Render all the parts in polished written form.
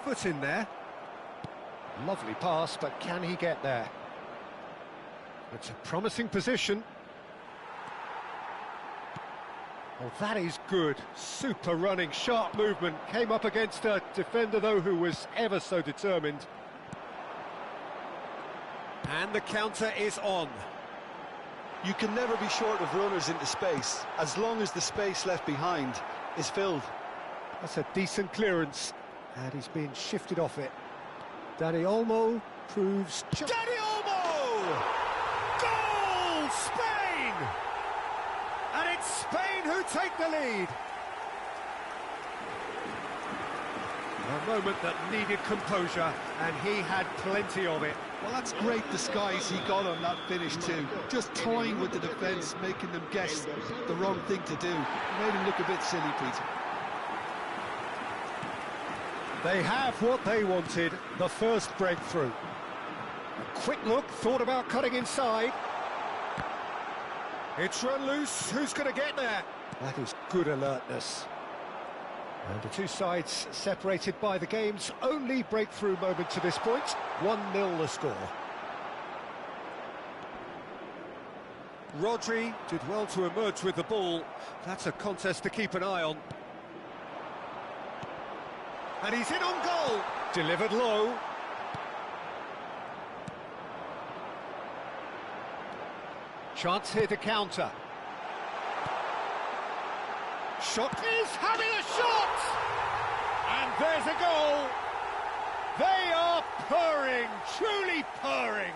foot in there. Lovely pass, but can he get there? It's a promising position. Oh, that is good. Super running, sharp movement. Came up against a defender, though, who was ever so determined. And the counter is on. You can never be short of runners into space, as long as the space left behind is filled. That's a decent clearance, and he's being shifted off it. Dani Olmo proves... Dani Olmo! Goal! Spain! And it's Spain who take the lead. A moment that needed composure, and he had plenty of it. Well, that's great disguise he got on that finish too. Just toying with the defence, making them guess the wrong thing to do. Made him look a bit silly, Peter. They have what they wanted, the first breakthrough. A quick look, thought about cutting inside. It's run loose, who's going to get there? That is good alertness. And the two sides separated by the game's only breakthrough moment to this point. 1-0 the score. Rodri did well to emerge with the ball. That's a contest to keep an eye on. And he's in on goal. Delivered low. Chance here to counter. Shot is having a shot! And there's a goal! They are purring, truly purring.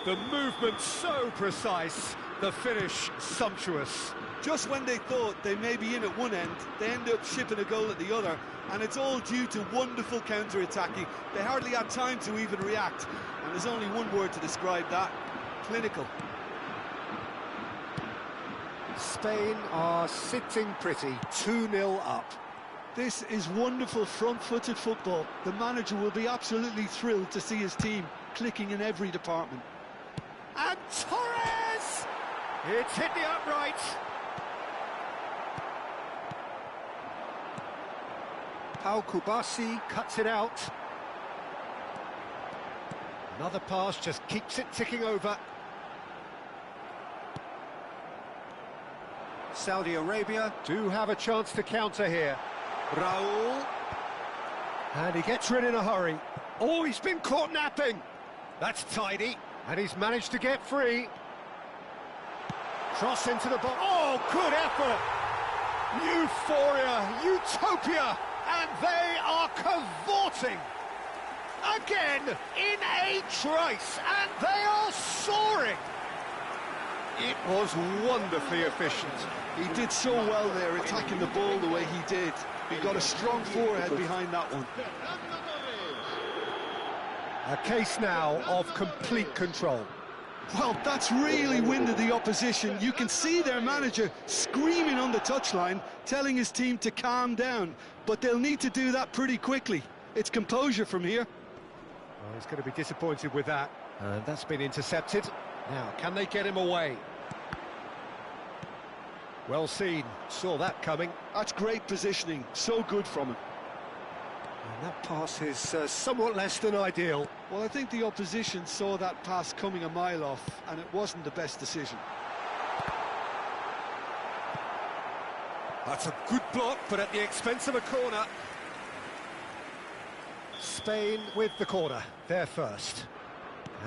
The movement so precise, the finish sumptuous. Just when they thought they may be in at one end, they end up shipping a goal at the other, and it's all due to wonderful counter-attacking. They hardly had time to even react, and there's only one word to describe that: clinical. Spain are sitting pretty, 2-0 up. This is wonderful front-footed football. The manager will be absolutely thrilled to see his team clicking in every department. And Torres! It's hit the upright. Pau Kubasi cuts it out. Another pass just keeps it ticking over. Saudi Arabia do have a chance to counter here. Raul. And he gets rid in a hurry. Oh, he's been caught napping. That's tidy. And he's managed to get free. Cross into the box. Oh, good effort. Euphoria, utopia. And they are cavorting. Again, in a trice. And they are soaring. It was wonderfully efficient. He did so well there, attacking the ball the way he did. He got a strong forehead behind that one. A case now of complete control. Well, that's really winded the opposition. You can see their manager screaming on the touchline, telling his team to calm down. But they'll need to do that pretty quickly. It's composure from here. Well, he's going to be disappointed with that. And that's been intercepted. Now, can they get him away? Well seen, saw that coming. That's great positioning, so good from him. And that pass is somewhat less than ideal. Well, I think the opposition saw that pass coming a mile off, and it wasn't the best decision. That's a good block, but at the expense of a corner. Spain with the corner, they're first.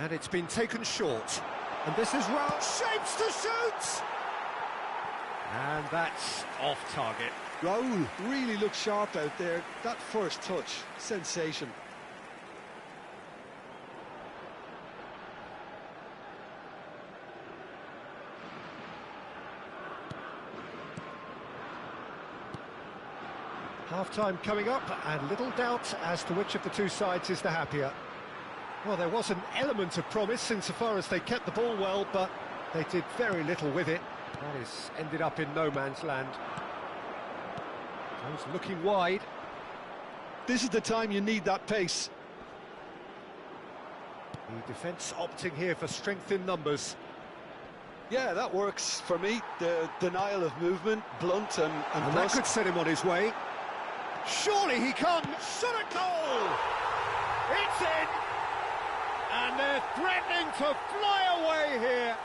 And it's been taken short. And this is Raul, shapes to shoot! And that's off target. Raul really looked sharp out there. That first touch, sensation. Half-time coming up, and little doubt as to which of the two sides is the happier. Well, there was an element of promise insofar as they kept the ball well, but they did very little with it. That is ended up in no man's land. Goes looking wide. This is the time you need that pace. The defence opting here for strength in numbers. Yeah, that works for me. The denial of movement, blunt and that could set him on his way. Surely he can't. Shot it It's in! And they're threatening to fly away here.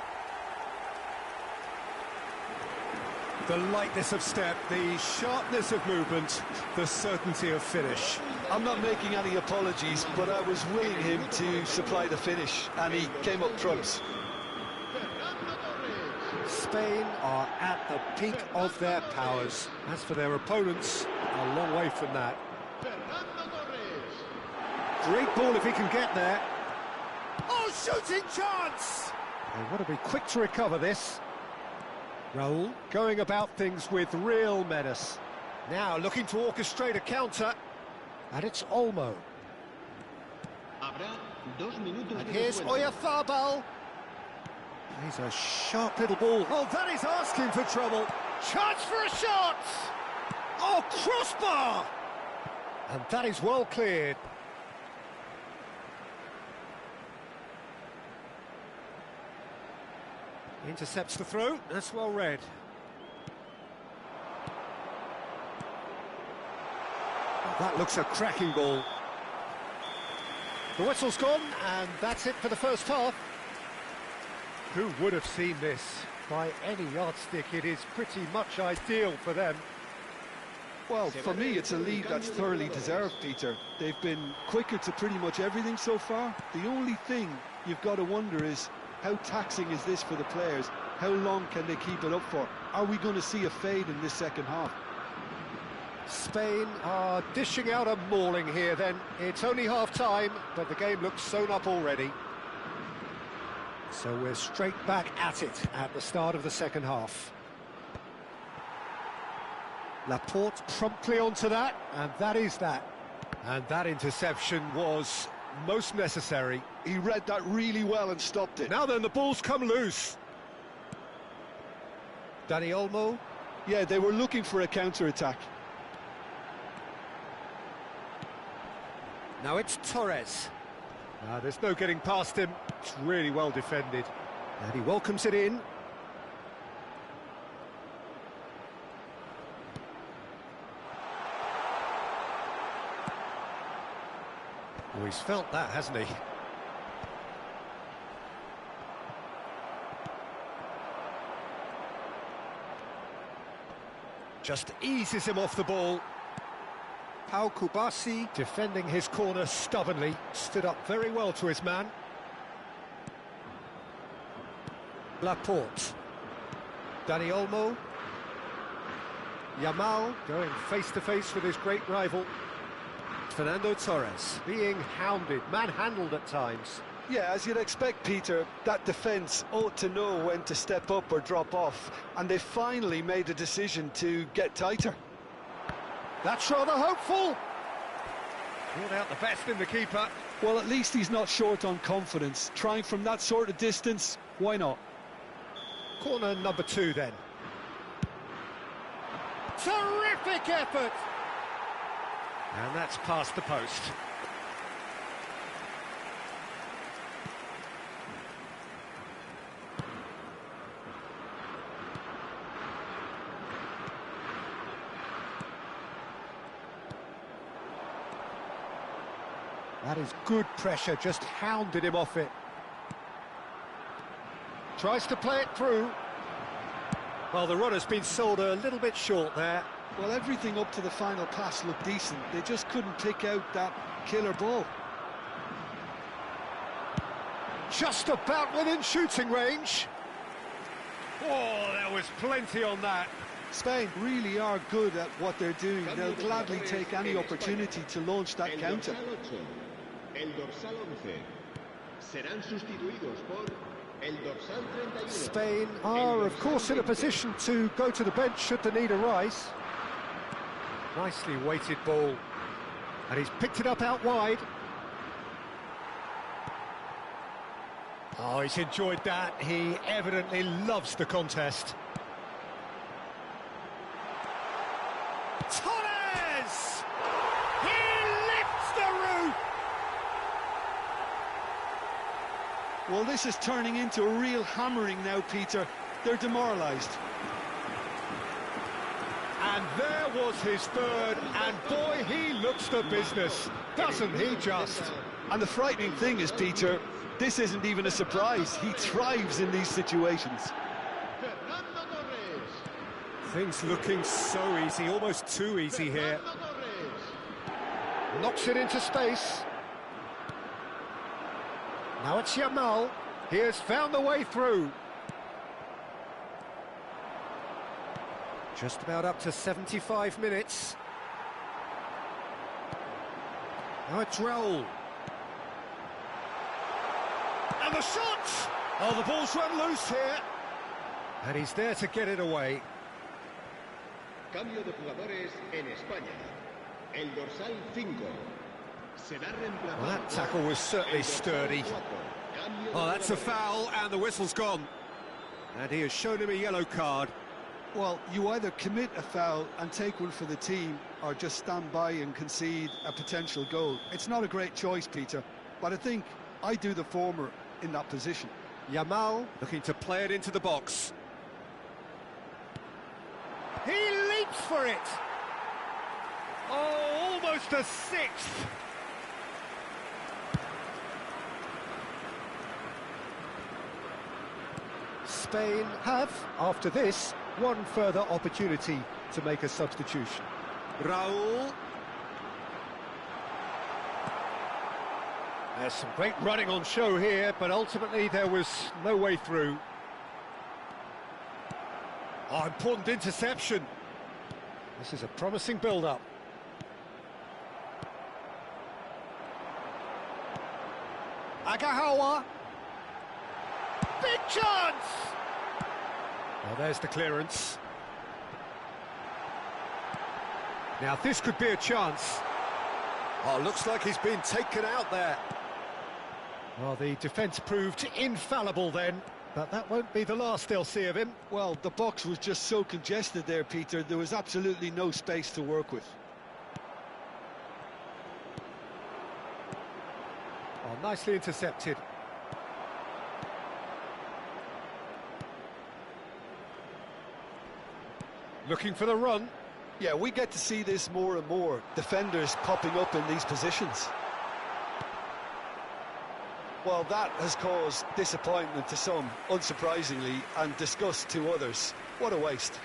The lightness of step, the sharpness of movement, the certainty of finish. I'm not making any apologies, but I was willing him to supply the finish, and he came up trumps. Spain are at the peak of their powers. As for their opponents, a long way from that. Great ball if he can get there. Oh, shooting chance! They want to be quick to recover this. Raul going about things with real menace. Now looking to orchestrate a counter. And it's Olmo. And here's Oyarzabal. He's a sharp little ball. Oh, that is asking for trouble. Chance for a shot! Oh, crossbar! And that is well cleared. Intercepts the throw, that's well read. Oh, that looks a cracking ball. The whistle's gone, and that's it for the first half. Who would have seen this? By any yardstick, it is pretty much ideal for them. Well, for me, it's a lead that's thoroughly deserved, Peter. They've been quicker to pretty much everything so far. The only thing you've got to wonder is, how taxing is this for the players? How long can they keep it up for? Are we going to see a fade in this second half? Spain are dishing out a mauling here then. It's only half-time, but the game looks sewn up already. So we're straight back at it at the start of the second half. Laporte promptly onto that, and that is that. And that interception was most necessary. He read that really well and stopped it. Now then, the ball's come loose. Dani Olmo. Yeah, they were looking for a counter-attack. Now it's Torres. There's no getting past him. It's really well defended. And he welcomes it in. Oh, he's felt that, hasn't he? Just eases him off the ball. Pau Kubasi, defending his corner stubbornly, stood up very well to his man. Laporte. Dani Olmo. Yamal going face-to-face with his great rival. Fernando Torres being hounded, manhandled at times. Yeah, as you'd expect, Peter, that defence ought to know when to step up or drop off, and they finally made a decision to get tighter. That's rather hopeful. Brought out the best in the keeper. Well, at least he's not short on confidence. Trying from that sort of distance, why not? Corner number 2 then. Terrific effort! And that's past the post. That is good pressure, just hounded him off it. Tries to play it through. Well, the runner's been sold a little bit short there. Well, everything up to the final pass looked decent. They just couldn't pick out that killer ball. Just about within shooting range. Oh, there was plenty on that. Spain really are good at what they're doing. They'll gladly take any opportunity to launch that counter. Spain are, of course, in a position to go to the bench should the need arise. Nicely weighted ball. And he's picked it up out wide. Oh, he's enjoyed that. He evidently loves the contest. Torres! He lifts the roof! Well, this is turning into a real hammering now, Peter. They're demoralised. And there was his third, and boy, he looks the business, doesn't he just? And the frightening thing is, Peter, this isn't even a surprise. He thrives in these situations. Things looking so easy, almost too easy here. Knocks it into space. Now it's Yamal. He has found the way through. Just about up to 75 minutes. Now it's Raul. And the shot! Oh, the ball's run loose here. And he's there to get it away. Cambio de jugadores en España. El dorsal 5. Será reemplazado. Well, that tackle was certainly sturdy. Oh, that's a foul, and the whistle's gone. And he has shown him a yellow card. Well, you either commit a foul and take one for the team, or just stand by and concede a potential goal. It's not a great choice, Peter, but I think I do the former in that position. Yamal looking to play it into the box. He leaps for it! Oh, almost a sixth! Spain have, after this, one further opportunity to make a substitution. Raul. There's some great running on show here, but ultimately there was no way through. Oh, important interception. This is a promising build-up. Agahawa. Big chance! Well, there's the clearance. Now, this could be a chance. Oh, looks like he's been taken out there. Well, the defence proved infallible then, but that won't be the last they'll see of him. Well, the box was just so congested there, Peter. There was absolutely no space to work with. Oh, nicely intercepted. Looking for the run. Yeah, we get to see this more and more. Defenders popping up in these positions. Well, that has caused disappointment to some, unsurprisingly, and disgust to others. What a waste.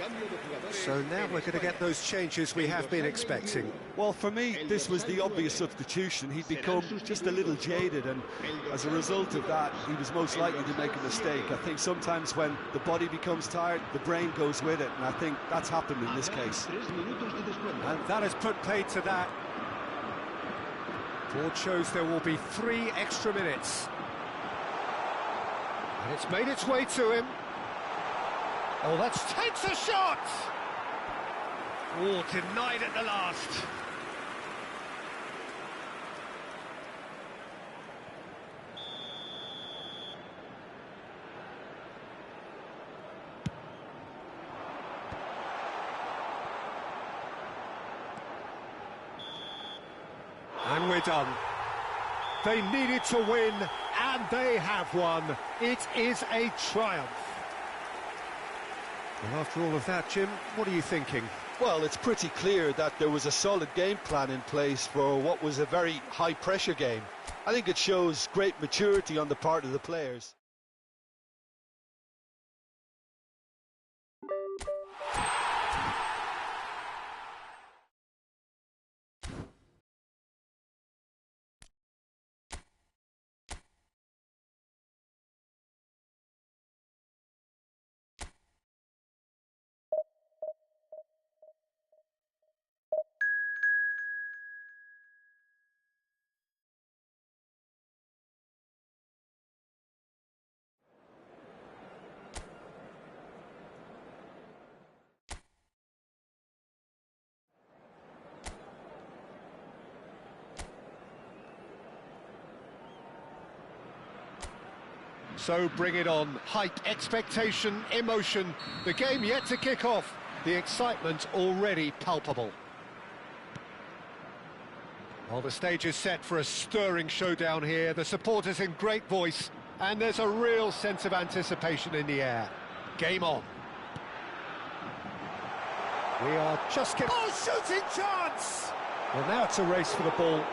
So now we're going to get those changes we have been expecting. Well, for me, this was the obvious substitution. He'd become just a little jaded, and as a result of that, he was most likely to make a mistake. I think sometimes when the body becomes tired, the brain goes with it, and I think that's happened in this case. And that has put paid to that. Board shows there will be 3 extra minutes. And it's made its way to him. Oh, takes a shot! Oh, denied at the last. And we're done. They needed to win, and they have won. It is a triumph. Well, after all of that, Jim, what are you thinking? Well, it's pretty clear that there was a solid game plan in place for what was a very high-pressure game. I think it shows great maturity on the part of the players. So bring it on. Hype, expectation, emotion. The game yet to kick off. The excitement already palpable. Well, the stage is set for a stirring showdown here. The supporters in great voice, and there's a real sense of anticipation in the air. Game on. We are just getting... Oh, shooting chance! Well, now it's a race for the ball.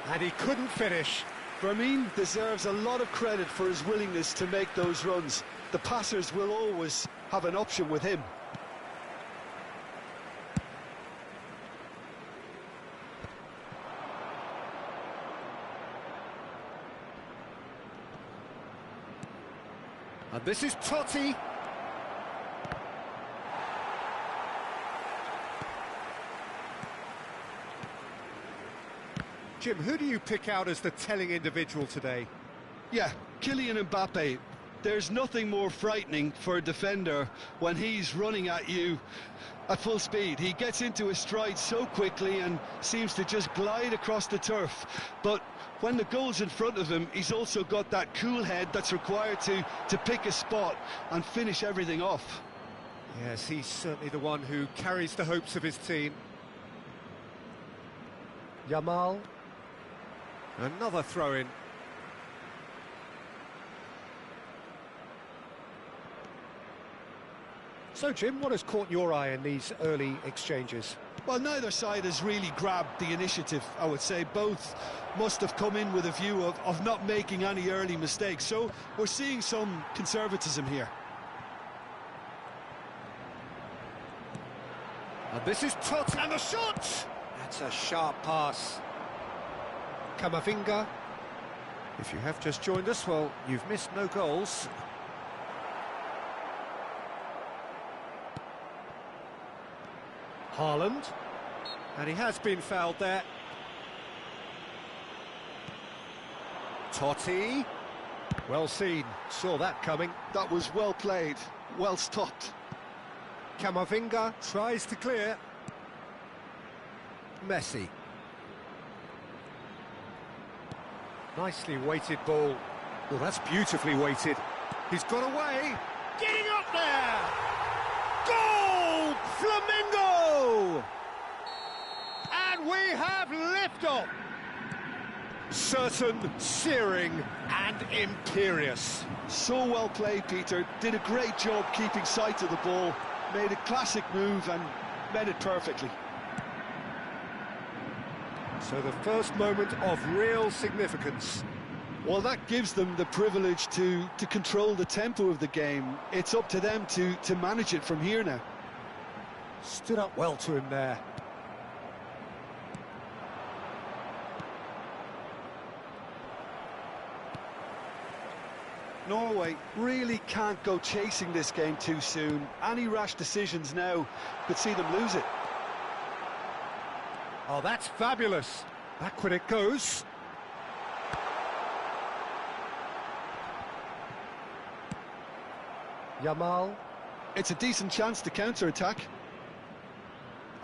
And he couldn't finish. Firmino deserves a lot of credit for his willingness to make those runs. The passers will always have an option with him. And this is Totti. Jim, who do you pick out as the telling individual today? Yeah, Kylian Mbappe. There's nothing more frightening for a defender when he's running at you at full speed. He gets into his stride so quickly and seems to just glide across the turf. But when the goal's in front of him, he's also got that cool head that's required to pick a spot and finish everything off. Yes, he's certainly the one who carries the hopes of his team. Yamal. Another throw-in. So, Jim, what has caught your eye in these early exchanges? Well, neither side has really grabbed the initiative, I would say. Both must have come in with a view of not making any early mistakes. So we're seeing some conservatism here. And this is Totti, and the shot! That's a sharp pass. Camavinga. If you have just joined us, well, you've missed no goals. Haaland. And he has been fouled there. Totti. Well seen. Saw that coming. That was well played, well stopped. Camavinga tries to clear. Messi. Nicely weighted ball. Well, that's beautifully weighted. He's got away. Getting up there! Goal! Flamengo! And we have liftoff. Certain, searing and imperious. So well played, Peter. Did a great job keeping sight of the ball. Made a classic move and made it perfectly. So the first moment of real significance. Well, that gives them the privilege to control the tempo of the game. It's up to them to manage it from here now. Stood up well to him there. Norway really can't go chasing this game too soon. Any rash decisions now could see them lose it. Oh, that's fabulous. Backward it goes. Yamal. It's a decent chance to counter-attack.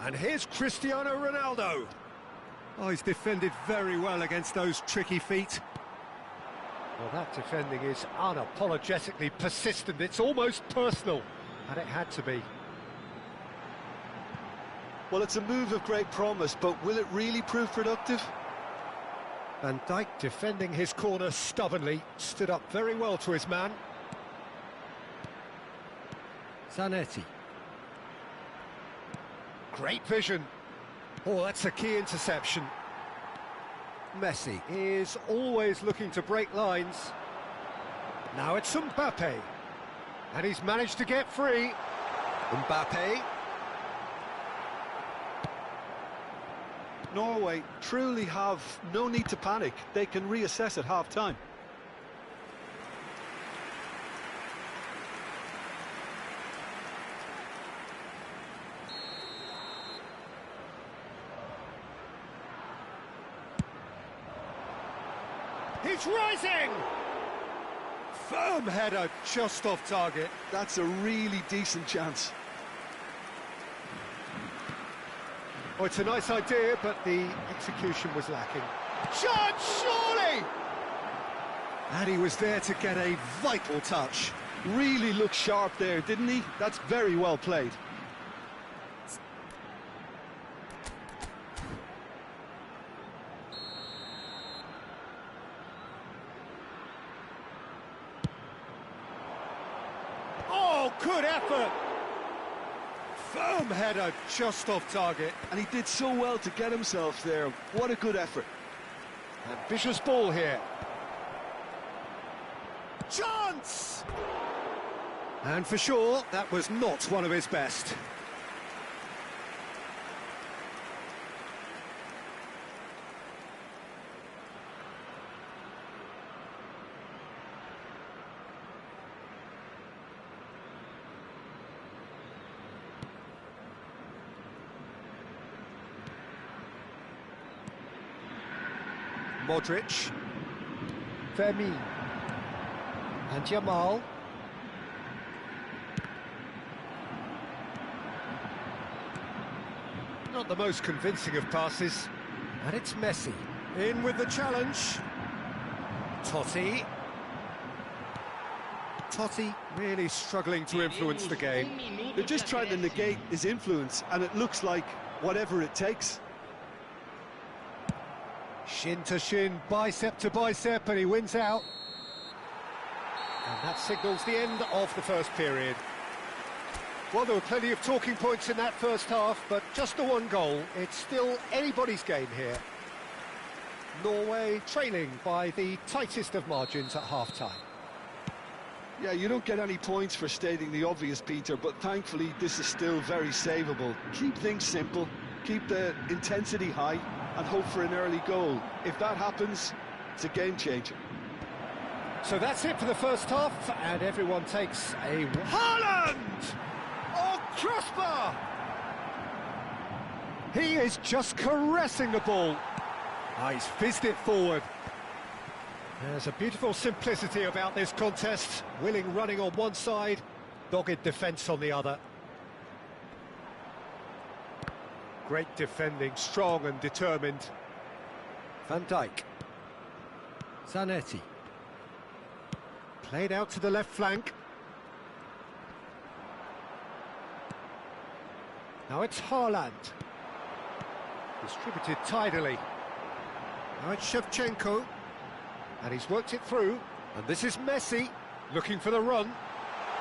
And here's Cristiano Ronaldo. Oh, he's defended very well against those tricky feet. Well, that defending is unapologetically persistent. It's almost personal. And it had to be. Well, it's a move of great promise, but will it really prove productive? Van Dijk defending his corner stubbornly, stood up very well to his man. Zanetti. Great vision. Oh, that's a key interception. Messi is always looking to break lines. Now it's Mbappe. And he's managed to get free. Mbappe. Norway truly have no need to panic. They can reassess at half-time. He's rising! Firm header just off target. That's a really decent chance. Oh, it's a nice idea, but the execution was lacking. Shot, surely! And he was there to get a vital touch. Really looked sharp there, didn't he? That's very well played. Oh, good effort! Firm header just off target. And he did so well to get himself there. What a good effort. Ambitious ball here. Chance! And for sure, that was not one of his best. Modric, Fermin, and Yamal. Not the most convincing of passes, and it's Messi. In with the challenge. Totti. Totti really struggling to influence the game. They're just trying to negate his influence, and it looks like whatever it takes. Shin to shin, bicep to bicep, and he wins out. And that signals the end of the first period. Well, there were plenty of talking points in that first half, but just the one goal. It's still anybody's game here. Norway trailing by the tightest of margins at half-time. Yeah, you don't get any points for stating the obvious, Peter, but thankfully this is still very savable. Keep things simple, keep the intensity high, and hope for an early goal. If that happens, it's a game changer. So that's it for the first half, and everyone takes a... Haaland! Oh, crossbar! He is just caressing the ball. Oh, he's fizzed it forward. There's a beautiful simplicity about this contest. Willing running on one side, dogged defence on the other. Great defending, strong and determined. Van Dijk. Zanetti. Played out to the left flank. Now it's Haaland. Distributed tidily. Now it's Shevchenko. And he's worked it through. And this is Messi, looking for the run.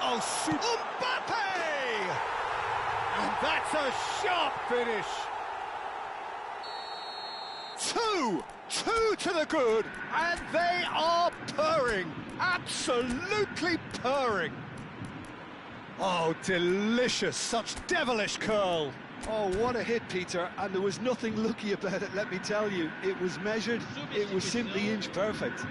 Oh, Mbappe! And that's a sharp finish. Two to the good, and they are purring, absolutely purring. Oh, delicious, such devilish curl. Oh, what a hit, Peter, and there was nothing lucky about it, let me tell you. It was measured, it was simply inch perfect.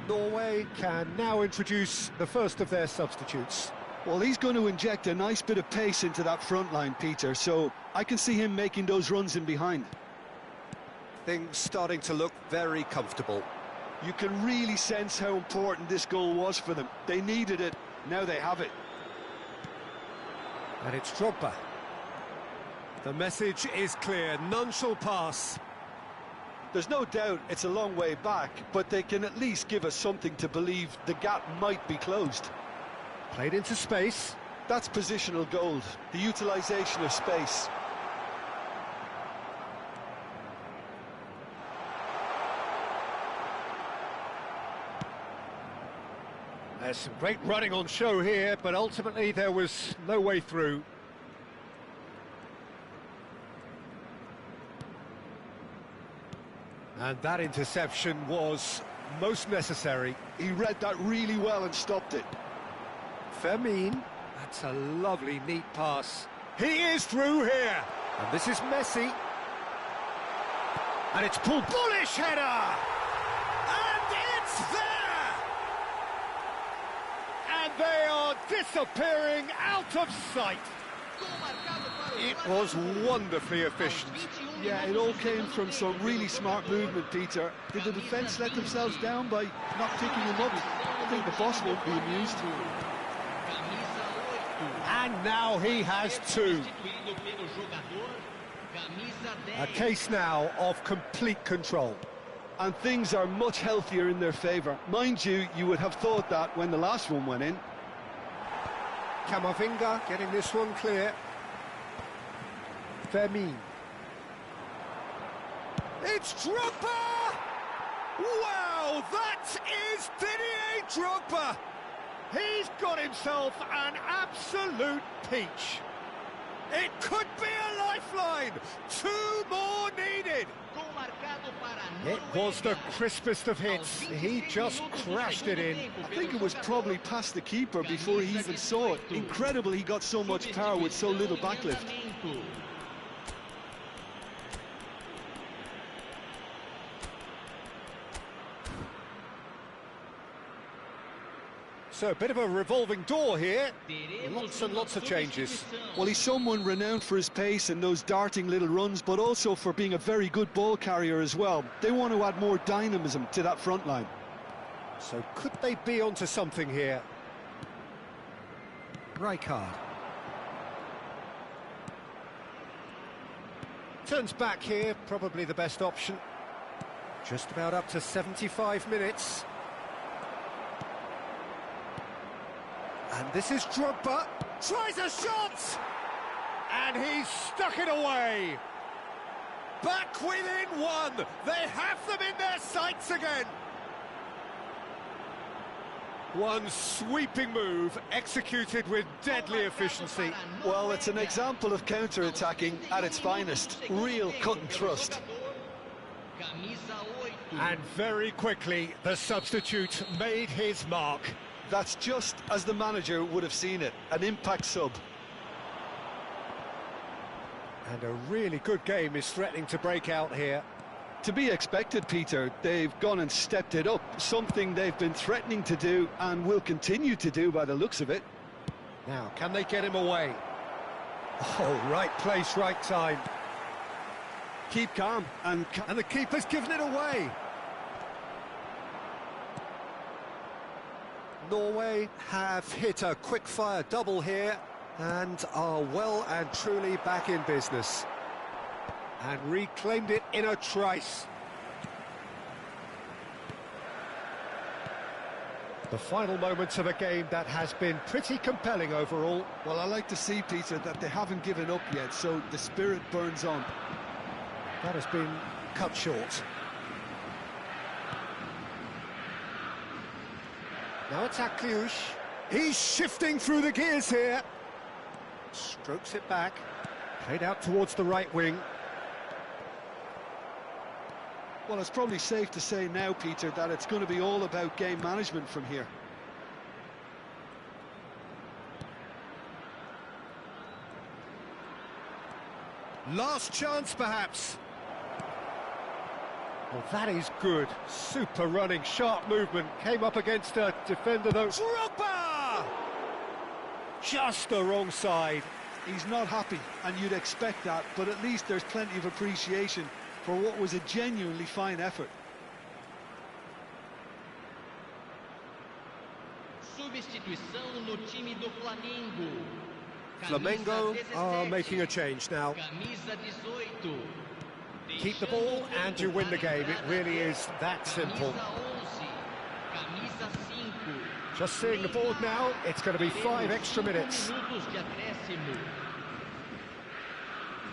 Norway can now introduce the first of their substitutes. Well, he's going to inject a nice bit of pace into that front line, Peter, so I can see him making those runs in behind. Things starting to look very comfortable. You can really sense how important this goal was for them. They needed it, now they have it. And it's Drogba. The message is clear, none shall pass. There's no doubt it's a long way back, but they can at least give us something to believe the gap might be closed. Played into space. That's positional gold, the utilisation of space. There's some great running on show here, but ultimately there was no way through. And that interception was most necessary. He read that really well and stopped it. Fermin, that's a lovely, neat pass. He is through here. And this is Messi. And it's pulled. Bullish header! And it's there! And they are disappearing out of sight. It was wonderfully efficient. Yeah, it all came from some really smart movement, Peter. Did the defence let themselves down by not picking him up? I think the boss won't be amused. And now he has two. A case now of complete control. And things are much healthier in their favour. Mind you, you would have thought that when the last one went in. Camavinga getting this one clear. Fermin. It's Drogba! Wow, that is Didier Drogba! He's got himself an absolute peach. It could be a lifeline. Two more needed. It was the crispest of hits. He just crashed it in. I think it was probably past the keeper before he even saw it. Incredible he got so much power with so little backlift. So a bit of a revolving door here. Lots and lots of changes. Well, he's someone renowned for his pace and those darting little runs, but also for being a very good ball carrier as well. They want to add more dynamism to that front line. So could they be onto something here? Rijkaard. Turns back here, probably the best option. Just about up to 75 minutes. And this is Drogba, tries a shot! And he's stuck it away! Back within one! They have them in their sights again! One sweeping move, executed with deadly efficiency. Well, it's an example of counter-attacking at its finest. Real cut and thrust. And very quickly, the substitute made his mark. That's just as the manager would have seen it, an impact sub. And a really good game is threatening to break out here. To be expected, Peter. They've gone and stepped it up, something they've been threatening to do and will continue to do by the looks of it. Now, can they get him away? Oh, right place, right time. Keep calm, and the keeper's given it away. Norway have hit a quick-fire double here and are well and truly back in business. And reclaimed it in a trice. The final moments of a game that has been pretty compelling overall. Well, I like to see, Peter, that they haven't given up yet, so the spirit burns on. That has been cut short. Now it's Akliush. He's shifting through the gears here. Strokes it back. Played out towards the right wing. Well, it's probably safe to say now, Peter, that it's going to be all about game management from here. Last chance, perhaps. Well, that is good. Super running, sharp movement. Came up against a defender, though. Drogba! Just the wrong side. He's not happy, and you'd expect that, but at least there's plenty of appreciation for what was a genuinely fine effort. Substituição no time do Flamengo. Flamengo are making a change now. Camisa 18. Keep the ball and you win the game. It really is that simple. Camisa 5. Just seeing the board now, it's going to be 5 extra minutes.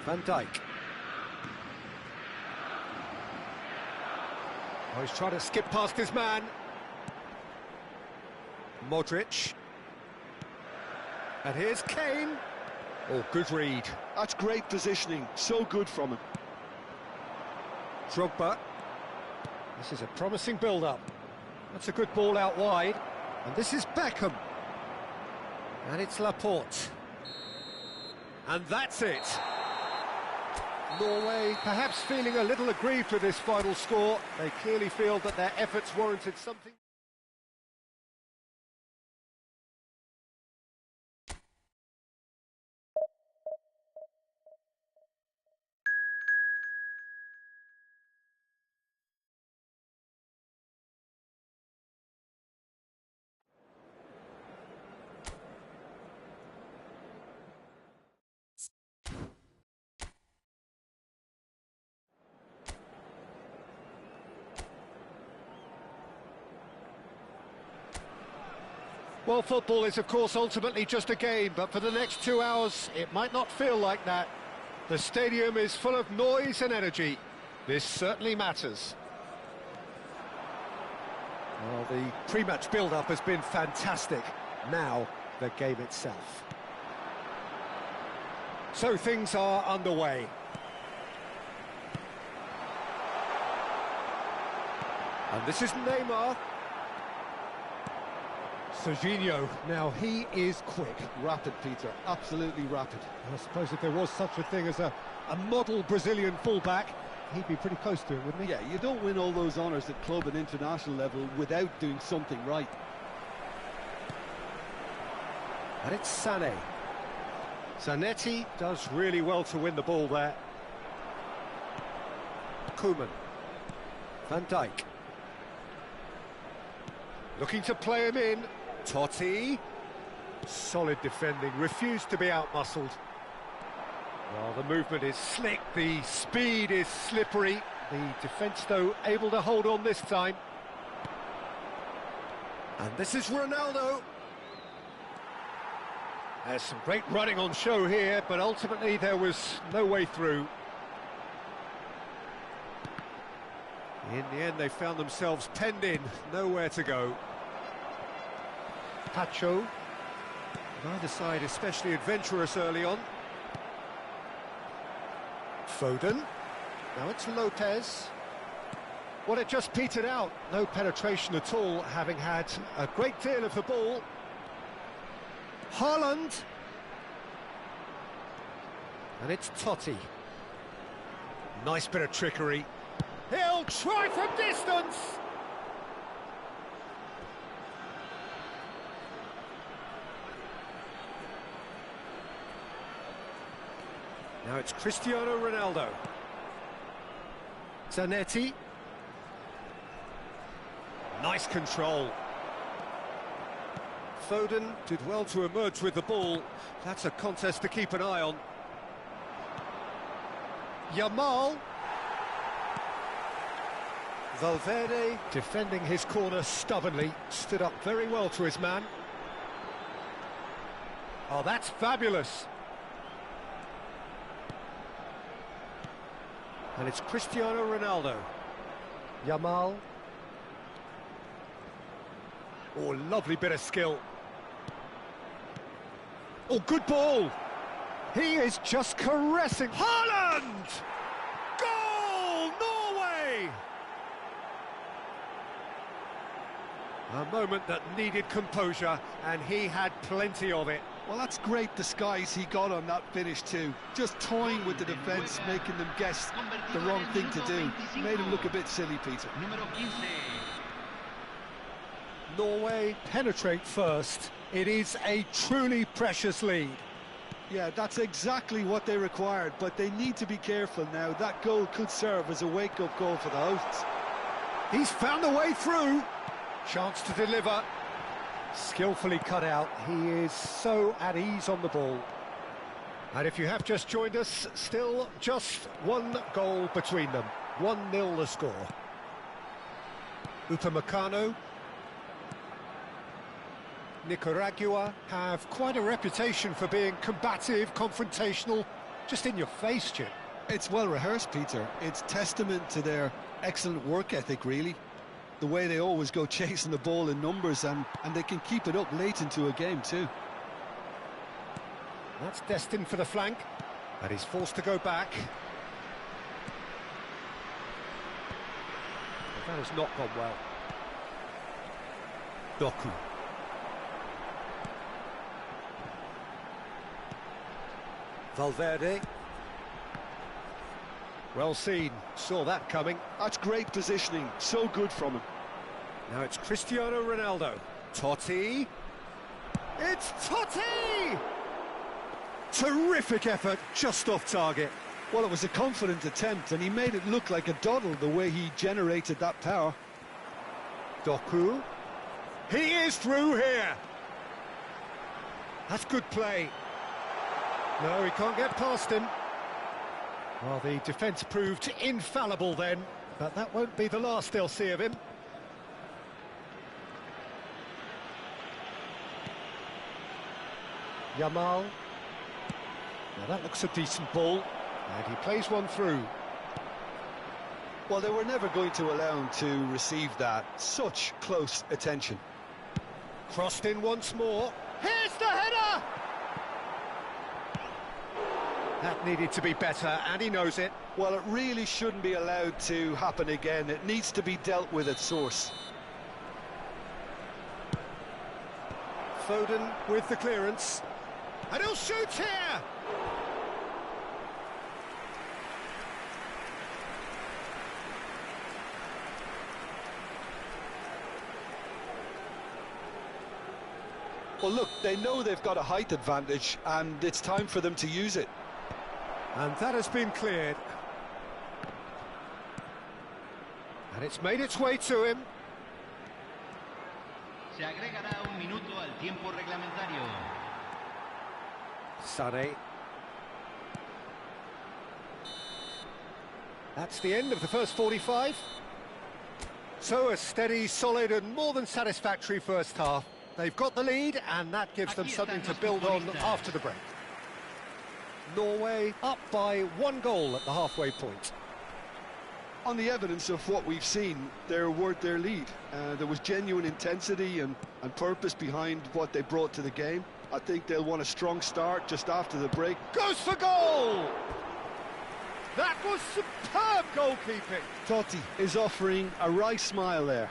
Van Dijk. Oh, he's trying to skip past his man. Modric. And here's Kane. Oh, good read. That's great positioning, so good from him. Drogba. This is a promising build-up. That's a good ball out wide. And this is Beckham. And it's Laporte. And that's it. Norway perhaps feeling a little aggrieved with this final score. They clearly feel that their efforts warranted something. Well, football is, of course, ultimately just a game, but for the next 2 hours, it might not feel like that. The stadium is full of noise and energy. This certainly matters. Well, the pre-match build-up has been fantastic. Now, the game itself. So things are underway. And this is Neymar. Serginho, now he is quick. Rapid, Peter, absolutely rapid. I suppose if there was such a thing as a model Brazilian fullback, he'd be pretty close to it, wouldn't he? Yeah, you don't win all those honours at club and international level without doing something right. And it's Sané. Zanetti does really well to win the ball there. Koeman. Van Dijk. Looking to play him in. Totti. Solid defending, refused to be outmuscled. Well, the movement is slick, the speed is slippery. The defence, though, able to hold on this time. And this is Ronaldo. There's some great running on show here, but ultimately there was no way through. In the end, they found themselves penned in, nowhere to go. Pacho. Neither side especially adventurous early on. Foden. Now it's Lopez. Well, it just petered out. No penetration at all, having had a great deal of the ball. Haaland. And it's Totti. Nice bit of trickery. He'll try from distance. Now it's Cristiano Ronaldo. Zanetti. Nice control. Foden did well to emerge with the ball. That's a contest to keep an eye on. Yamal. Valverde defending his corner stubbornly, stood up very well to his man. Oh, that's fabulous. And it's Cristiano Ronaldo. Yamal. Oh, lovely bit of skill. Oh, good ball. He is just caressing. Haaland! Goal! Norway! A moment that needed composure, and he had plenty of it. Well, that's great disguise he got on that finish too. Just toying with the defence, making them guess the wrong thing to do. Made him look a bit silly, Peter. Norway penetrate first. It is a truly precious lead. Yeah, that's exactly what they required, but they need to be careful now. That goal could serve as a wake-up goal for the hosts. He's found a way through. Chance to deliver. Skillfully cut out. He is so at ease on the ball. And if you have just joined us, still just one goal between them. 1-0 the score. Upamecano. Nicaragua have quite a reputation for being combative, confrontational, just in your face, Jim. It's well rehearsed, Peter. It's testament to their excellent work ethic, really. The way they always go chasing the ball in numbers, and they can keep it up late into a game too. That's destined for the flank, and he's forced to go back. Well, that has not gone well. Doku. Valverde. Well seen, saw that coming. That's great positioning, so good from him. Now it's Cristiano Ronaldo. Totti. It's Totti! Terrific effort, just off target. Well, it was a confident attempt, and he made it look like a doddle the way he generated that power. Doku. He is through here. That's good play. No, he can't get past him. Well, the defence proved infallible then, but that won't be the last they'll see of him. Yamal. Now that looks a decent ball, and he plays one through. Well, they were never going to allow him to receive that. Such close attention. Crossed in once more. Here's the header! That needed to be better, and he knows it. Well, it really shouldn't be allowed to happen again. It needs to be dealt with at source. Foden with the clearance. And he'll shoot here! Well, look, they know they've got a height advantage, and it's time for them to use it. And that has been cleared. And it's made its way to him. Se agregará un minuto al tiempo reglamentario. Sané. That's the end of the first 45. So a steady, solid and more than satisfactory first half. They've got the lead, and that gives them something to build on after the break. Norway up by 1 goal at the halfway point. On the evidence of what we've seen, they're worth their lead. There was genuine intensity and purpose behind what they brought to the game. I think they'll want a strong start just after the break. Goes for goal! That was superb goalkeeping. Totti is offering a wry smile there.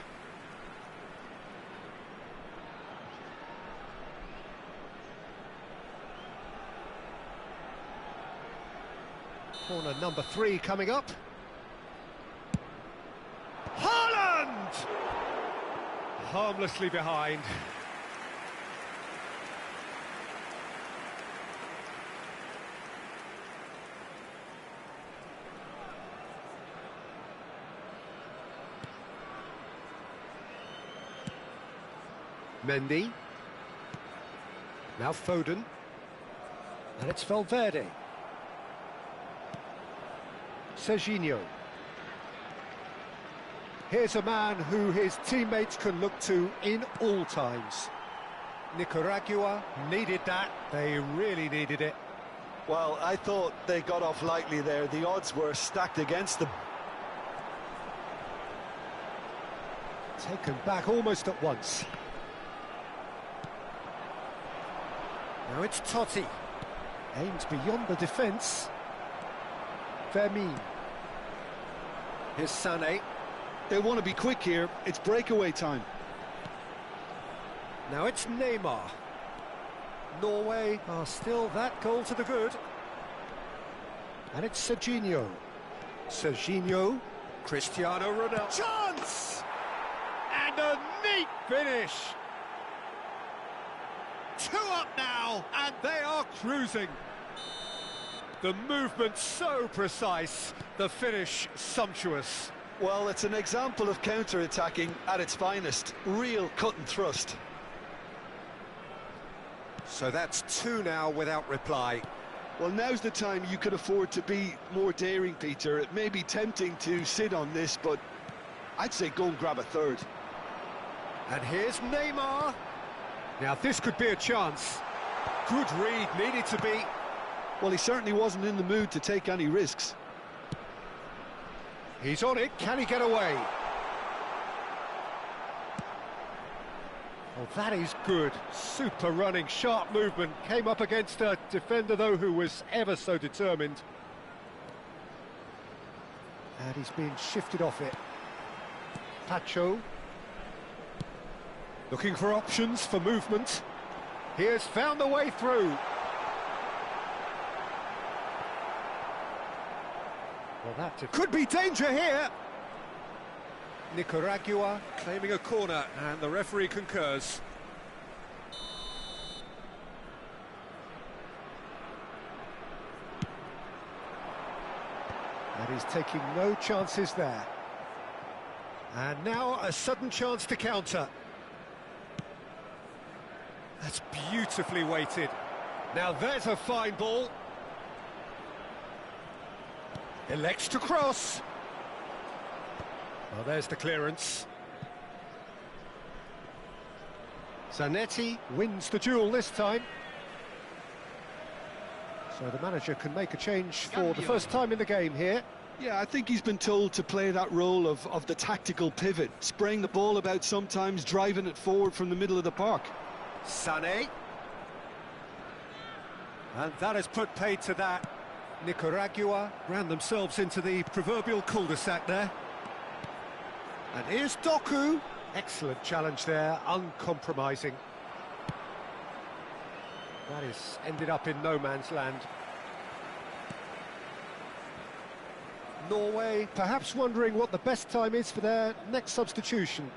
Corner number 3 coming up. Haaland! Harmlessly behind. Mendy. Now Foden. And it's Valverde. Serginho. Here's a man who his teammates can look to in all times. Nicaragua needed that. They really needed it. Well, I thought they got off lightly there. The odds were stacked against them. Taken back almost at once. Now it's Totti. Aims beyond the defence. Vermeer. Here's Sané. They want to be quick here. It's breakaway time. Now it's Neymar. Norway are still that goal to the good. And it's Serginho. Serginho. Cristiano Ronaldo. Chance! And a neat finish. 2 up now, and they are cruising. The movement so precise, the finish sumptuous. Well, it's an example of counter-attacking at its finest. Real cut and thrust. So that's 2 now without reply. Well, now's the time you could afford to be more daring, Peter. It may be tempting to sit on this, but I'd say go and grab a third. And here's Neymar. Now this could be a chance. Good read, needed to be. Well, he certainly wasn't in the mood to take any risks. He's on it, can he get away? Oh, that is good. Super running, sharp movement. Came up against a defender, though, who was ever so determined. And he's being shifted off it. Pacho. Looking for options for movement. He has found the way through. Well, that could be danger here. Nicaragua claiming a corner, and the referee concurs. And he's taking no chances there. And now a sudden chance to counter. That's beautifully weighted. Now there's a fine ball. Elects to cross. Well, there's the clearance. Zanetti wins the duel this time. So the manager can make a change for the first time in the game here. Yeah, I think he's been told to play that role of the tactical pivot, spraying the ball about sometimes, driving it forward from the middle of the park. Sané. And that has put paid to that. Nicaragua ran themselves into the proverbial cul-de-sac there. And here's Doku. Excellent challenge there, uncompromising. That is ended up in no man's land. Norway perhaps wondering what the best time is for their next substitution.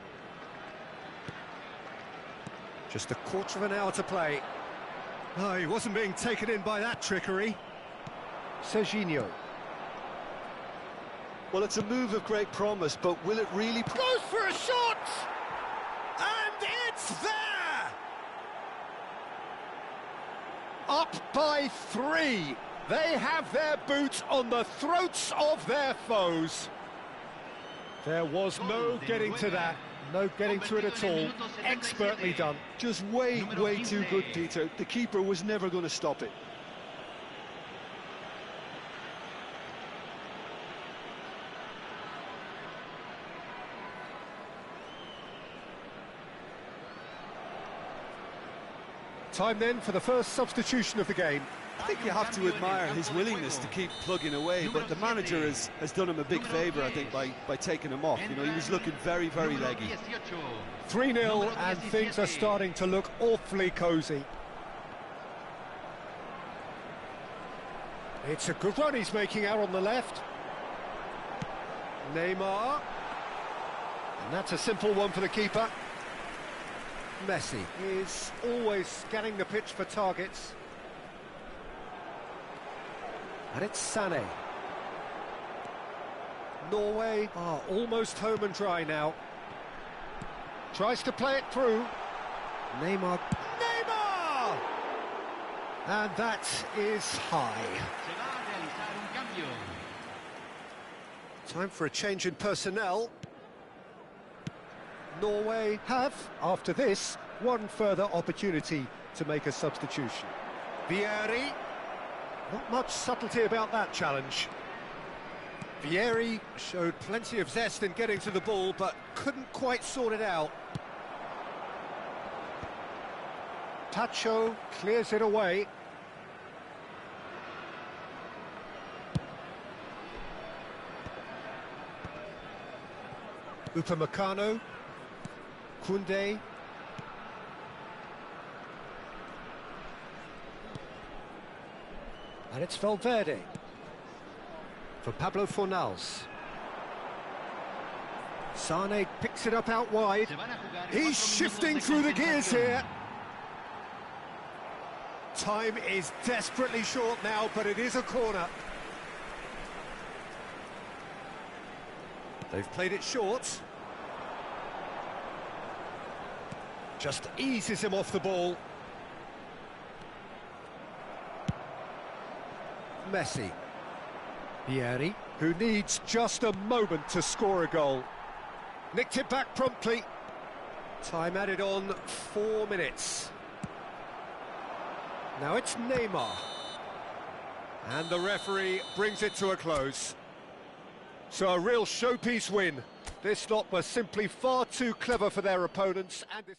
Just a quarter of an hour to play. Oh, he wasn't being taken in by that trickery. Serginho. Well, it's a move of great promise, but will it really... Goes for a shot! And it's there! Up by 3. They have their boot on the throats of their foes. There was no getting to that. No getting to it at all. Expertly done. Just way too good, Peter. The keeper was never going to stop it. Time then for the first substitution of the game. I think you have to admire his willingness to keep plugging away, but the manager has done him a big favour, I think, by taking him off. You know, he was looking very leggy. 3-0 and things are starting to look awfully cosy. It's a good run he's making out on the left. Neymar. And that's a simple one for the keeper. Messi is always scanning the pitch for targets. And it's Sané. Norway are almost home and dry now. Tries to play it through. Neymar. Neymar! And that is high. Time for a change in personnel. Norway have, after this, one further opportunity to make a substitution. Vieri. Not much subtlety about that challenge. Vieri showed plenty of zest in getting to the ball, but couldn't quite sort it out. Tacho clears it away. Upamecano. Koundé. And it's Valverde for Pablo Fornals. Sané picks it up out wide. He's shifting through the gears here. Time is desperately short now, but it is a corner. They've played it short. Just eases him off the ball. Messi. Vieri, who needs just a moment to score a goal. Nicked it back promptly. Time added on 4 minutes. Now it's Neymar. And the referee brings it to a close. So a real showpiece win. This lot were simply far too clever for their opponents, and this...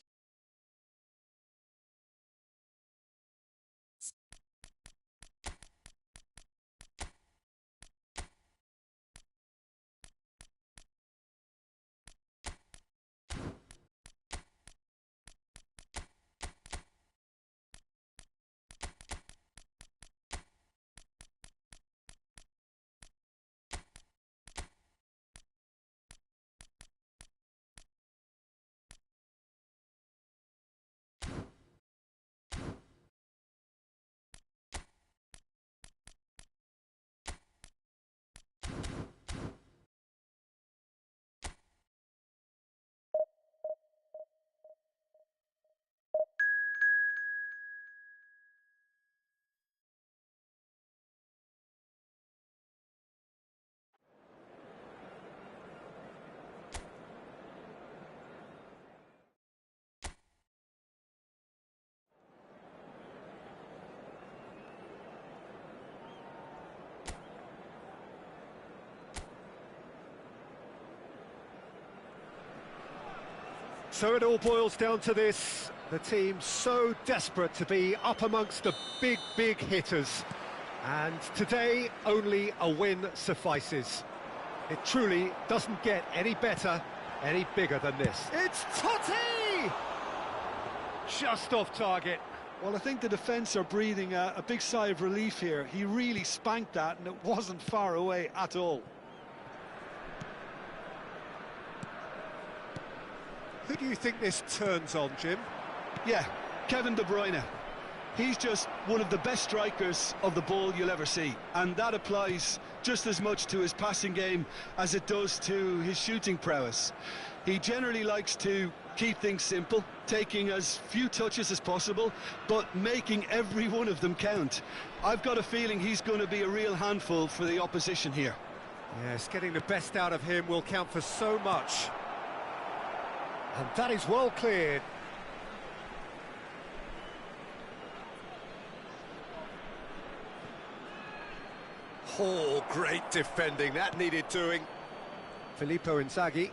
So it all boils down to this. The team so desperate to be up amongst the big hitters. And today, only a win suffices. It truly doesn't get any better, any bigger than this. It's Totti! Just off target. Well, I think the defence are breathing a big sigh of relief here. He really spanked that, and it wasn't far away at all. Who do you think this turns on, Jim? Yeah, Kevin De Bruyne. He's just one of the best strikers of the ball you'll ever see, and that applies just as much to his passing game as it does to his shooting prowess. He generally likes to keep things simple, taking as few touches as possible, but making every one of them count. I've got a feeling he's going to be a real handful for the opposition here. Yes, getting the best out of him will count for so much. And that is well cleared. Oh, great defending, that needed doing. Filippo Inzaghi.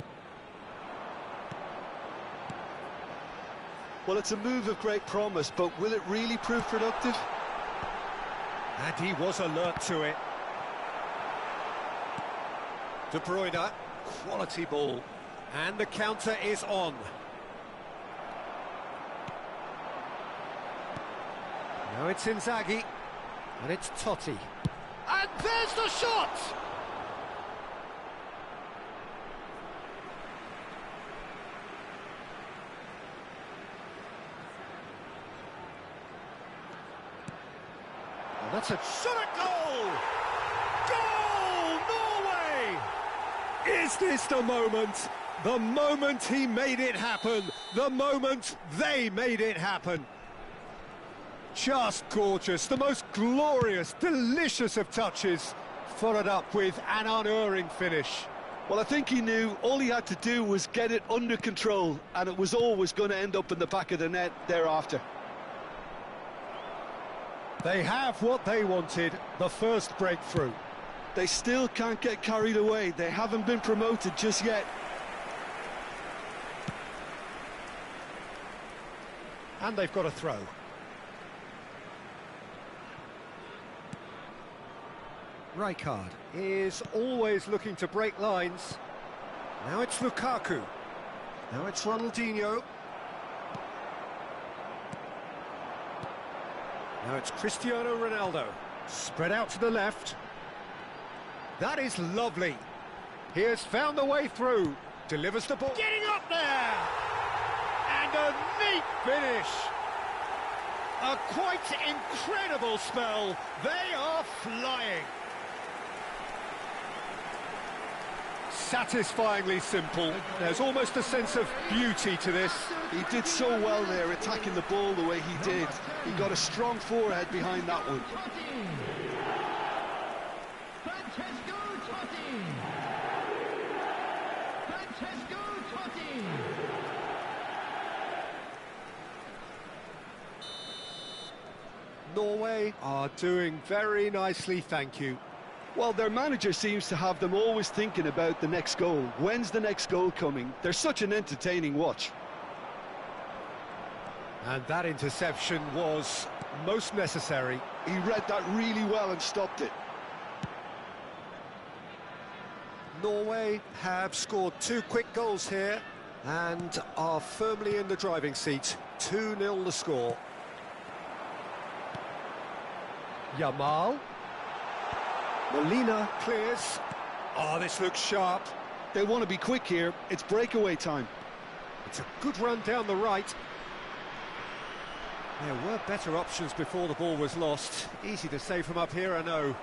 Well, it's a move of great promise, but will it really prove productive? And he was alert to it. De Bruyne, quality ball. And the counter is on. Now it's Inzaghi. And it's Totti. And there's the shot! Well, that's a shot at goal! Goal! Norway! Is this the moment? The moment he made it happen. The moment they made it happen. Just gorgeous, the most glorious, delicious of touches, followed up with an unerring finish. Well, I think he knew all he had to do was get it under control, and it was always going to end up in the back of the net thereafter. They have what they wanted, the first breakthrough. They still can't get carried away. They haven't been promoted just yet. And they've got a throw. Rijkaard is always looking to break lines. Now it's Lukaku. Now it's Ronaldinho. Now it's Cristiano Ronaldo. Spread out to the left. That is lovely. He has found the way through. Delivers the ball. Getting up there! And a neat finish. A quite incredible spell. They are flying. Satisfyingly simple. There's almost a sense of beauty to this. He did so well there, attacking the ball the way he did. He got a strong forehead behind that one. Norway are doing very nicely, thank you. Well, their manager seems to have them always thinking about the next goal. When's the next goal coming? They're such an entertaining watch. And that interception was most necessary. He read that really well and stopped it. Norway have scored 2 quick goals here and are firmly in the driving seat. 2-0 the score. Yamal. Molina clears. Oh, this looks sharp. They want to be quick here. It's breakaway time. It's a good run down the right. There were better options before the ball was lost. Easy to say from up here, I know.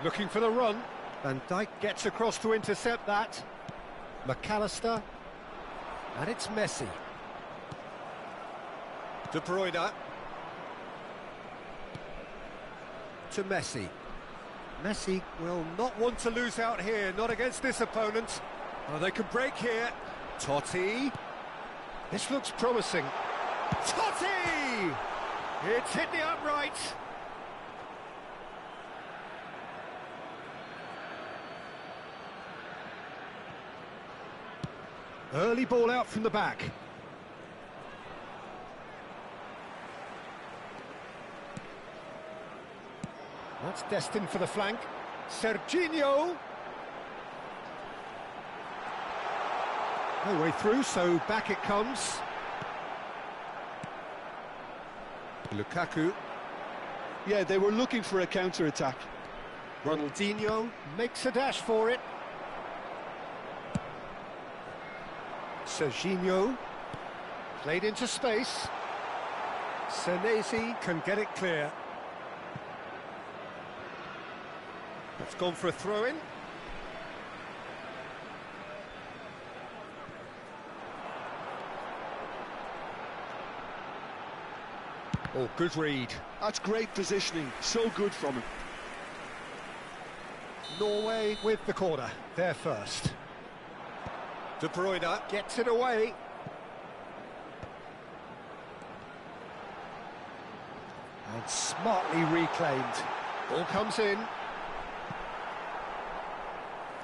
Looking for the run. Van Dijk gets across to intercept that. McAllister. And it's Messi. De Bruyne. To Messi. Messi will not want to lose out here, not against this opponent. Oh, they can break here. Totti. This looks promising. Totti! It's hit the upright. Early ball out from the back. That's destined for the flank. Serginho. No way through, so back it comes. Lukaku. Yeah, they were looking for a counter-attack. Ronaldinho makes a dash for it. Serginho. Played into space. Senesi can get it clear. That's gone for a throw-in. Oh, good read. That's great positioning, so good from him. Norway with the corner, they're first. De Bruyne gets it away. And smartly reclaimed. Ball comes in.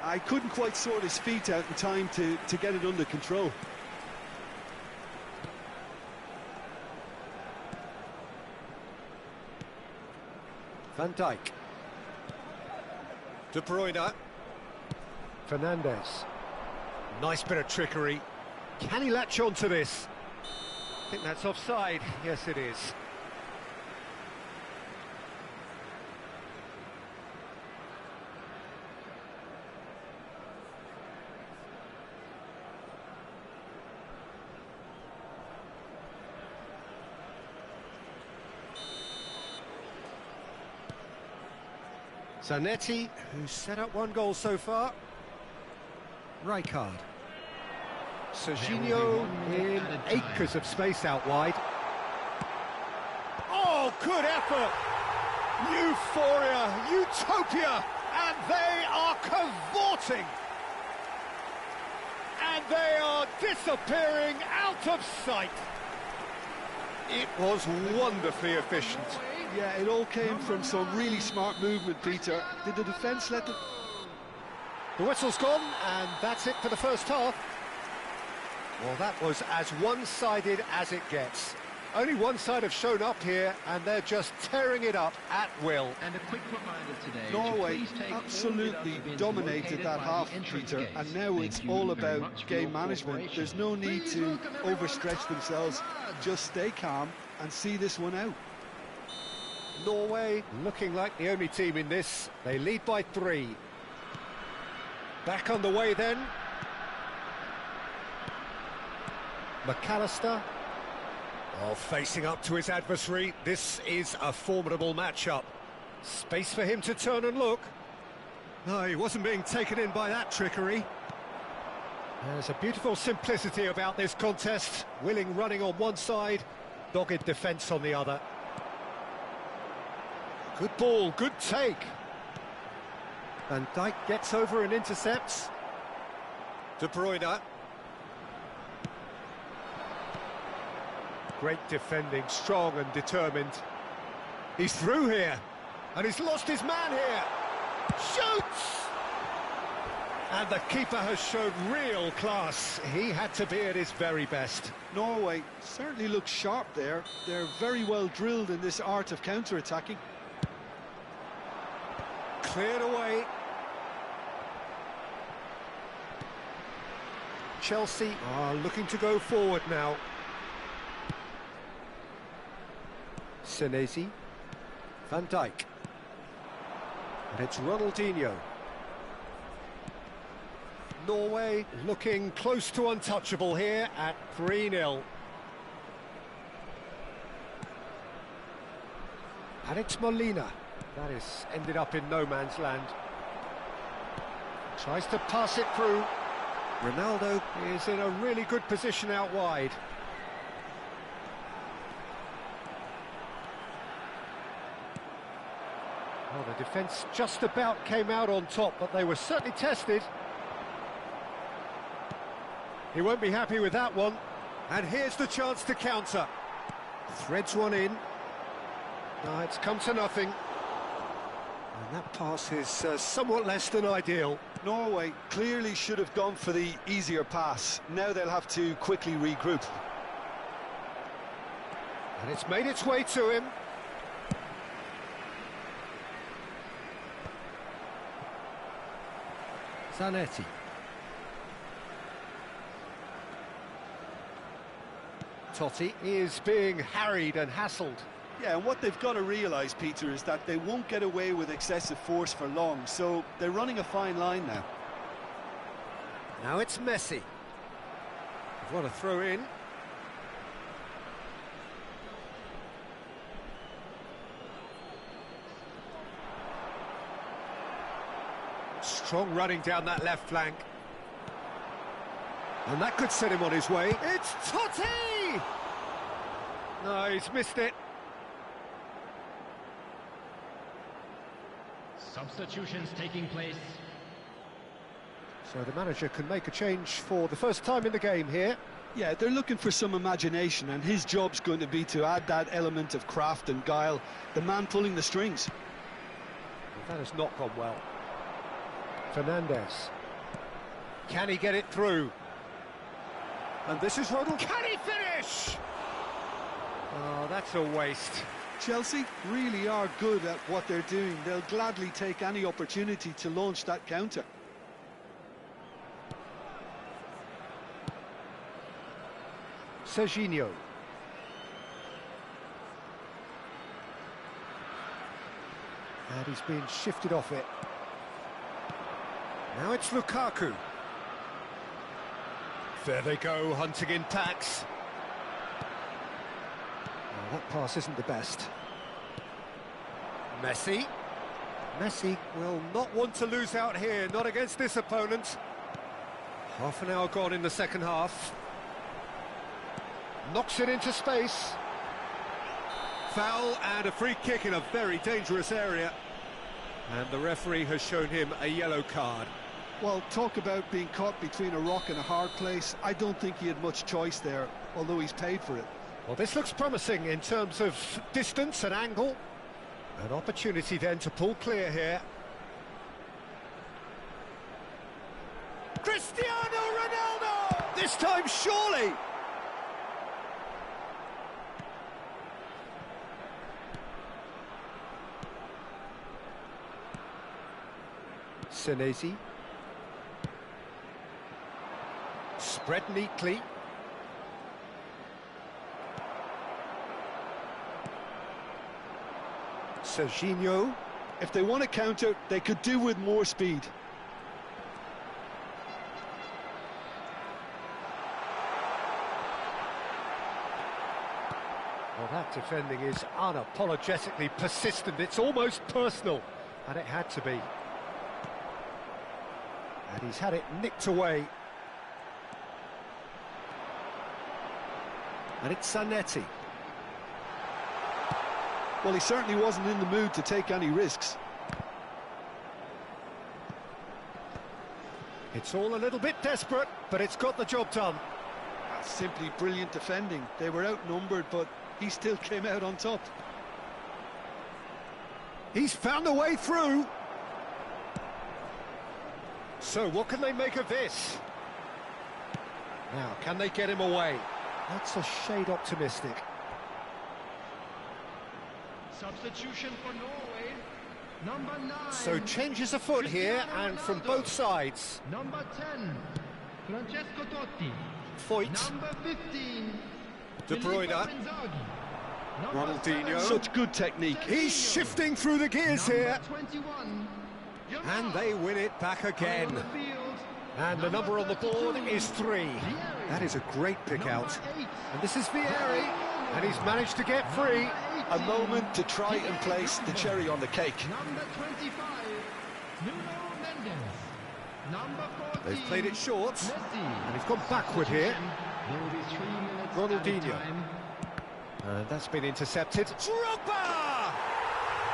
I couldn't quite sort his feet out in time to get it under control. Van Dijk. De Bruyne. Fernandes. Nice bit of trickery. Can he latch on to this? I think that's offside. Yes, it is. Zanetti, who's set up one goal so far. Rijkaard. Serginho in acres of space out wide. Oh, good effort! Euphoria, utopia, and they are cavorting! And they are disappearing out of sight! It was wonderfully efficient. Yeah, it all came from some really smart movement, Peter. Did the defence let them... The whistle's gone, and that's it for the first half. Well, that was as one-sided as it gets. Only one side have shown up here, and they're just tearing it up at will. And a quick reminder today. Norway absolutely dominated that half, Peter, and now it's all about game management. There's no need to overstretch themselves. Just stay calm and see this one out. Norway looking like the only team in this. They lead by 3. Back on the way then. McAllister. Oh, facing up to his adversary. This is a formidable matchup. Space for him to turn and look. No, he wasn't being taken in by that trickery. There's a beautiful simplicity about this contest. Willing running on one side, dogged defence on the other. Good ball, good take. Van Dijk gets over and intercepts. De Bruyne. Great defending, strong and determined. He's through here, and he's lost his man here. Shoots! And the keeper has shown real class. He had to be at his very best. Norway certainly looks sharp there. They're very well drilled in this art of counter-attacking. Cleared away. Chelsea are looking to go forward now. Senesi. Van Dijk. And it's Ronaldinho. Norway looking close to untouchable here at 3-0. And it's Molina. That has ended up in no man's land. Tries to pass it through. Ronaldo is in a really good position out wide. Well, the defence just about came out on top, but they were certainly tested. He won't be happy with that one. And here's the chance to counter. Threads one in. No, it's come to nothing. And that pass is somewhat less than ideal. Norway clearly should have gone for the easier pass. Now they'll have to quickly regroup. And it's made its way to him. Zanetti. Totti is being harried and hassled. Yeah, and what they've got to realise, Peter, is that they won't get away with excessive force for long, so they're running a fine line now. Now it's Messi. What a throw in. Strong running down that left flank. And that could set him on his way. It's Totti! No, he's missed it. Substitutions taking place. So the manager can make a change for the first time in the game here. Yeah, they're looking for some imagination, and his job's going to be to add that element of craft and guile, the man pulling the strings. Well, that has not gone well. Fernandez. Can he get it through? And this is Ronald. Can he finish? Oh, that's a waste. Chelsea really are good at what they're doing. They'll gladly take any opportunity to launch that counter. Serginho. And he's being shifted off it. Now it's Lukaku. There they go, hunting in packs. Oh, that pass isn't the best. Messi. Messi will not want to lose out here, not against this opponent. Half an hour gone in the second half. Knocks it into space. Foul and a free kick in a very dangerous area. And the referee has shown him a yellow card. Well, talk about being caught between a rock and a hard place. I don't think he had much choice there, although he's paid for it. Well, this looks promising in terms of distance and angle. An opportunity then to pull clear here. Cristiano Ronaldo! This time, surely! Senesi. Spread neatly. Serginho. If they want to counter, they could do with more speed. Well, that defending is unapologetically persistent. It's almost personal, and it had to be. And he's had it nicked away. And it's Zanetti. Well, he certainly wasn't in the mood to take any risks. It's all a little bit desperate, but it's got the job done. That's simply brilliant defending. They were outnumbered, but he still came out on top. He's found a way through. So what can they make of this? Now, can they get him away? That's a shade optimistic. Substitution for Norway. Number 9. So changes afoot here, and from both sides. Number 10, Francesco Totti. Foyt. Number 15, De Bruyne. Filippo Inzaghi. Number Ronaldinho. 7, Such good technique. He's shifting through the gears here. Number 21, And they win it back again. on the field. And the number on the board is 3. Vieri. That is a great pick Number out. 8, And this is Vieri, and he's managed to get free. A moment to try and place the cherry on the cake. Number 25, Nuno Mendes. Number 14, They've played it short, Messi. and he's gone backward here. There will be 3 minutes Ronaldinho. added time. And that's been intercepted. Drogba!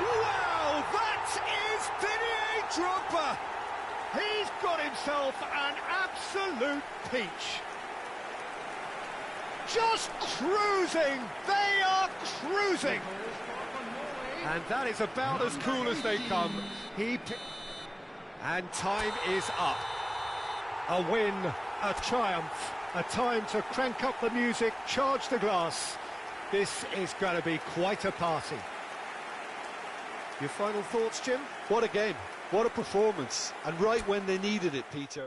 Wow, that is Didier Drogba! He's got himself an absolute peach. Just cruising! They are cruising! And that is about as cool as they come. And time is up. A win, a triumph, a time to crank up the music, charge the glass. This is going to be quite a party. Your final thoughts, Jim? What a game. What a performance, and right when they needed it, Peter.